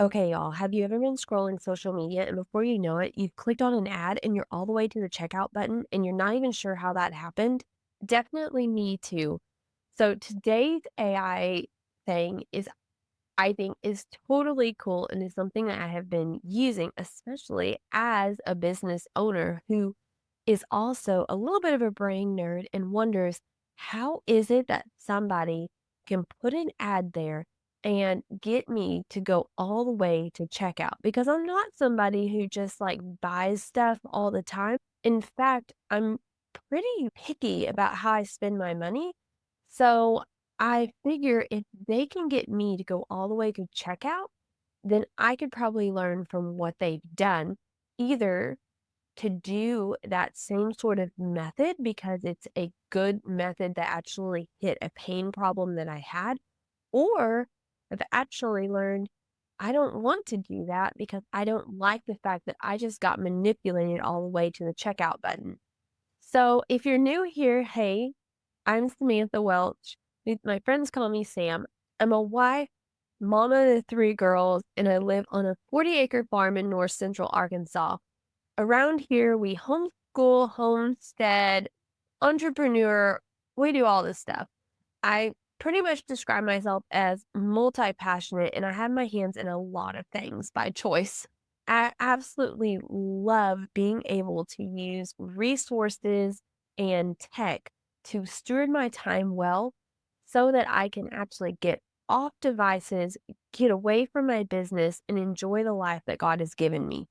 Okay, y'all, have you ever been scrolling social media and before you know it, you've clicked on an ad and you're all the way to the checkout button and you're not even sure how that happened? Definitely me too. So today's AI thing is, I think, is totally cool and is something that I have been using, especially as a business owner who is also a little bit of a brain nerd and wonders how is it that somebody can put an ad there and get me to go all the way to checkout because I'm not somebody who just like buys stuff all the time. In fact, I'm pretty picky about how I spend my money. So I figure if they can get me to go all the way to checkout, then I could probably learn from what they've done, either to do that same sort of method because it's a good method that actually hit a pain problem that I had, or I've actually learned I don't want to do that because I don't like the fact that I just got manipulated all the way to the checkout button. So if you're new here, hey, I'm Samantha Welch. My friends call me Sam. I'm a wife, mama to three girls, and I live on a 40-acre farm in north central Arkansas. Around here, we homeschool, homestead, entrepreneur. We do all this stuff. I pretty much describe myself as multi passionate, and I have my hands in a lot of things by choice. I absolutely love being able to use resources and tech to steward my time well so that I can actually get off devices, get away from my business, and enjoy the life that God has given me.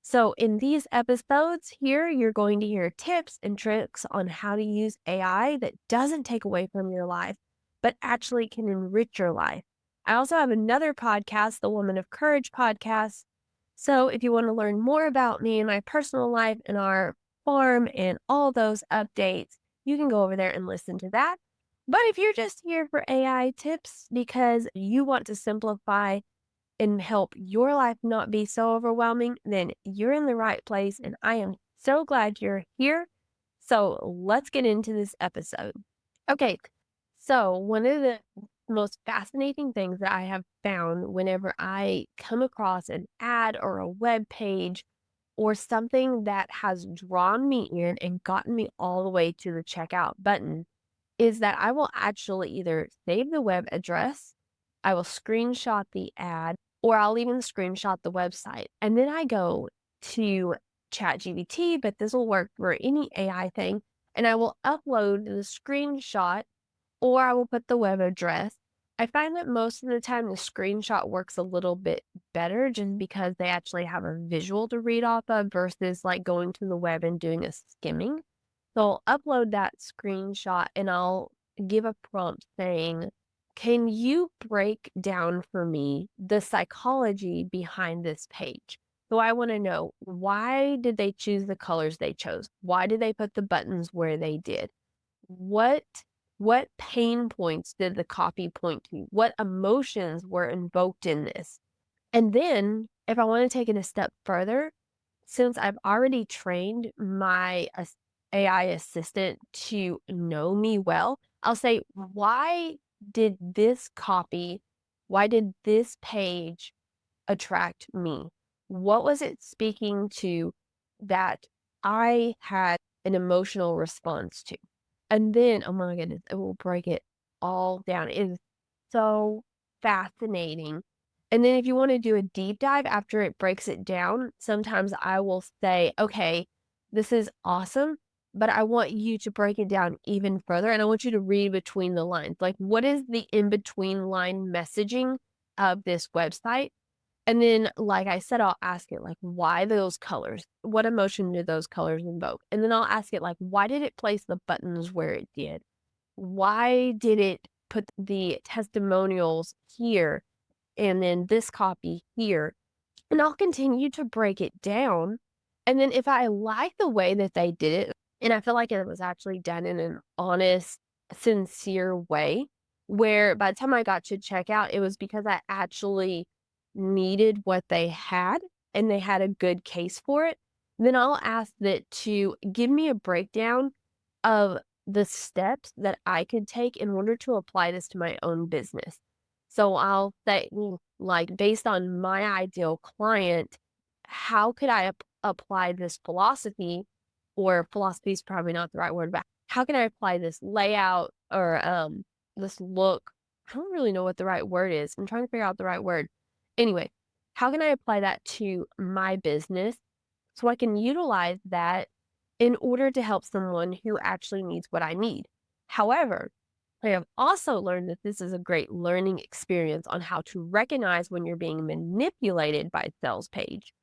So, in these episodes here, you're going to hear tips and tricks on how to use AI that doesn't take away from your life, but actually can enrich your life. I also have another podcast, the Woman of Courage podcast. So, if you want to learn more about me and my personal life and our farm and all those updates, you can go over there and listen to that. But if you're just here for AI tips because you want to simplify and help your life not be so overwhelming, then you're in the right place. And I am so glad you're here. So let's get into this episode. Okay. So, one of the most fascinating things that I have found whenever I come across an ad or a web page or something that has drawn me in and gotten me all the way to the checkout button is that I will actually either save the web address, I will screenshot the ad, or I'll even screenshot the website. And then I go to ChatGPT, but this will work for any AI thing, and I will upload the screenshot or I will put the web address. I find that most of the time the screenshot works a little bit better just because they actually have a visual to read off of versus like going to the web and doing a skimming. So I'll upload that screenshot and I'll give a prompt saying, can you break down for me the psychology behind this page? So I want to know, why did they choose the colors they chose? Why did they put the buttons where they did? What what pain points did the copy point to? What emotions were invoked in this? And then if I want to take it a step further, since I've already trained my AI assistant to know me well, I'll say, why did this copy, why did this page attract me? What was it speaking to that I had an emotional response to? And then, oh my goodness, it will break it all down. It is so fascinating. And then if you want to do a deep dive after it breaks it down, sometimes I will say, okay, this is awesome, but I want you to break it down even further. And I want you to read between the lines. Like, what is the in between line messaging of this website? And then, like I said, I'll ask it, like, why those colors? What emotion did those colors invoke? And then I'll ask it, like, why did it place the buttons where it did? Why did it put the testimonials here and then this copy here? And I'll continue to break it down. And then if I like the way that they did it, and I feel like it was actually done in an honest, sincere way, where by the time I got to checkout, it was because I actually needed what they had and they had a good case for it, then I'll ask that to give me a breakdown of the steps that I could take in order to apply this to my own business. So I'll say, like based on my ideal client, how could I apply this philosophy, or philosophy is probably not the right word, but how can I apply this layout or this look? I don't really know what the right word is. I'm trying to figure out the right word. Anyway, how can I apply that to my business so I can utilize that in order to help someone who actually needs what I need? However, I have also learned that this is a great learning experience on how to recognize when you're being manipulated by a sales page.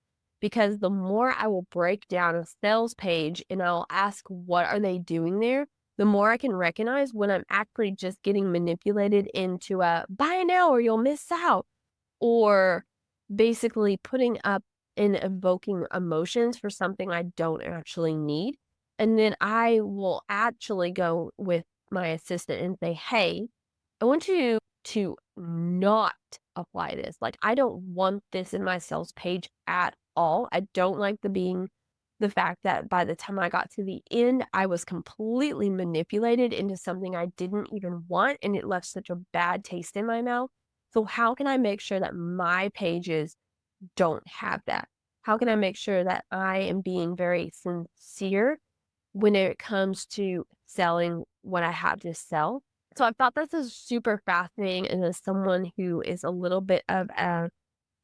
Because the more I will break down a sales page and I'll ask, what are they doing there? The more I can recognize when I'm actually just getting manipulated into a buy now or you'll miss out, or basically putting up and evoking emotions for something I don't actually need. And then I will actually go with my assistant and say, hey, I want you to not apply this. Like, I don't want this in my sales page at all. I don't like the fact that by the time I got to the end, I was completely manipulated into something I didn't even want, and it left such a bad taste in my mouth. So how can I make sure that my pages don't have that? How can I make sure that I am being very sincere when it comes to selling what I have to sell? So I thought this is super fascinating, and as someone who is a little bit of a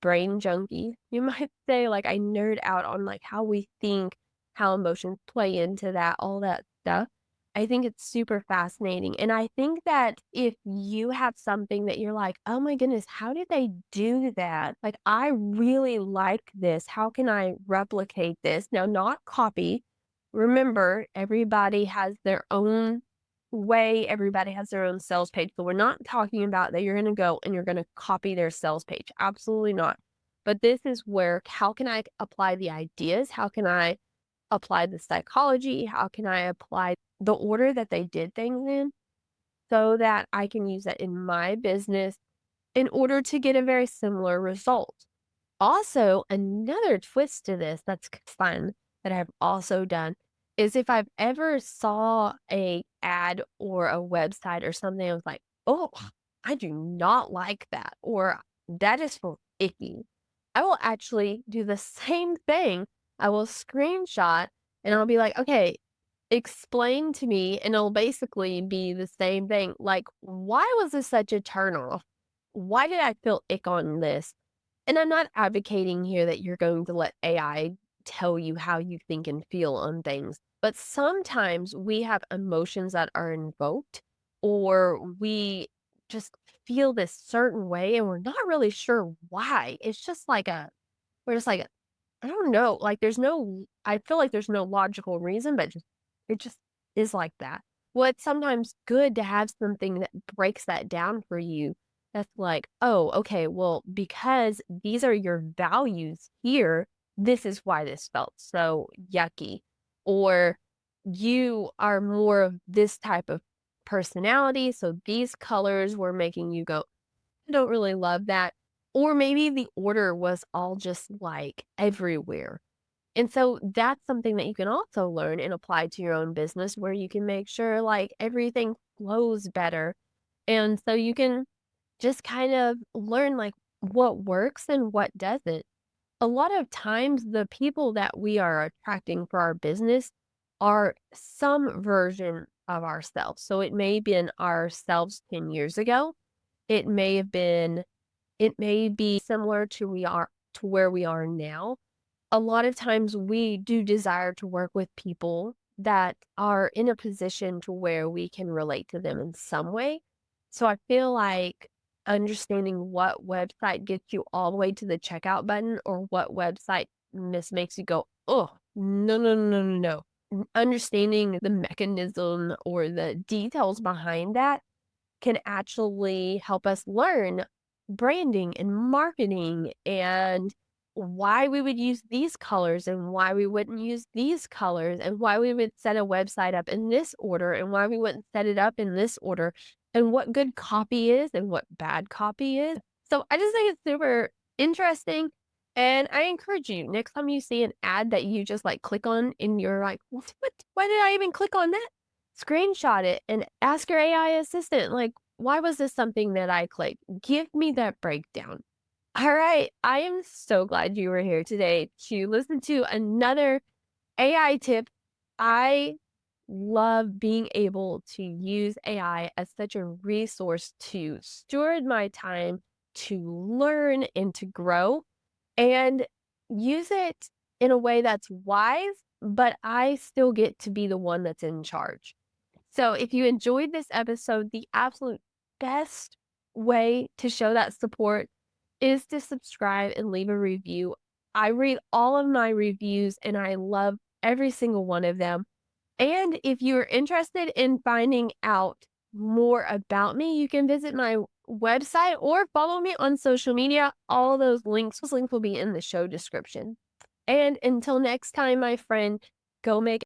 brain junkie, you might say, like, I nerd out on, like, how we think, how emotions play into that, all that stuff. I think it's super fascinating, and I think that if you have something that you're like, "Oh my goodness, how did they do that? Like, I really like this. How can I replicate this?" Now, not copy. Remember, everybody has their own way, everybody has their own sales page, so we're not talking about that you're gonna go and you're gonna copy their sales page, absolutely not. But this is where, how can I apply the ideas? How can I apply the psychology? How can I apply the order that they did things in so that I can use that in my business in order to get a very similar result? Also, another twist to this that's fun that I've also done is if I've ever saw a ad or a website or something, I was like, "Oh, I do not like that," or "That is for icky." I will actually do the same thing. I will screenshot and I'll be like, "Okay, explain to me," and it'll basically be the same thing. Like, "Why was this such a turn off? Why did I feel ick on this?" And I'm not advocating here that you're going to let AI tell you how you think and feel on things, but sometimes we have emotions that are invoked, or we just feel this certain way and we're not really sure why. It's just like we're just like, I don't know, like, I feel like there's no logical reason, but it just is like that. Well, it's sometimes good to have something that breaks that down for you. That's like, "Oh, okay, well, because these are your values here, this is why this felt so yucky." Or, "You are more of this type of personality, so these colors were making you go, I don't really love that." Or maybe the order was all just, like, everywhere. And so that's something that you can also learn and apply to your own business where you can make sure, like, everything flows better. And so you can just kind of learn, like, what works and what doesn't. A lot of times, the people that we are attracting for our business are some version of ourselves. So it may have been ourselves 10 years ago. It may have been it may be similar to where we are now. A lot of times we do desire to work with people that are in a position to where we can relate to them in some way. So I feel like understanding what website gets you all the way to the checkout button, or what website just makes you go, oh, no, no, no, no, no. Understanding the mechanism or the details behind that can actually help us learn branding and marketing, and why we would use these colors and why we wouldn't use these colors, and why we would set a website up in this order and why we wouldn't set it up in this order, and what good copy is and what bad copy is. So I just think it's super interesting. And I encourage you, next time you see an ad that you just like click on and you're like, what? Why did I even click on that? Screenshot it and ask your AI assistant, like, "Why was this something that I clicked? Give me that breakdown." All right. I am so glad you were here today to listen to another AI tip. I love being able to use AI as such a resource to steward my time, to learn and to grow, and use it in a way that's wise, but I still get to be the one that's in charge. So if you enjoyed this episode, the absolute best way to show that support is to subscribe and leave a review. I read all of my reviews and I love every single one of them. And if you're interested in finding out more about me, you can visit my website or follow me on social media. All those links will be in the show description. And until next time, my friend, go make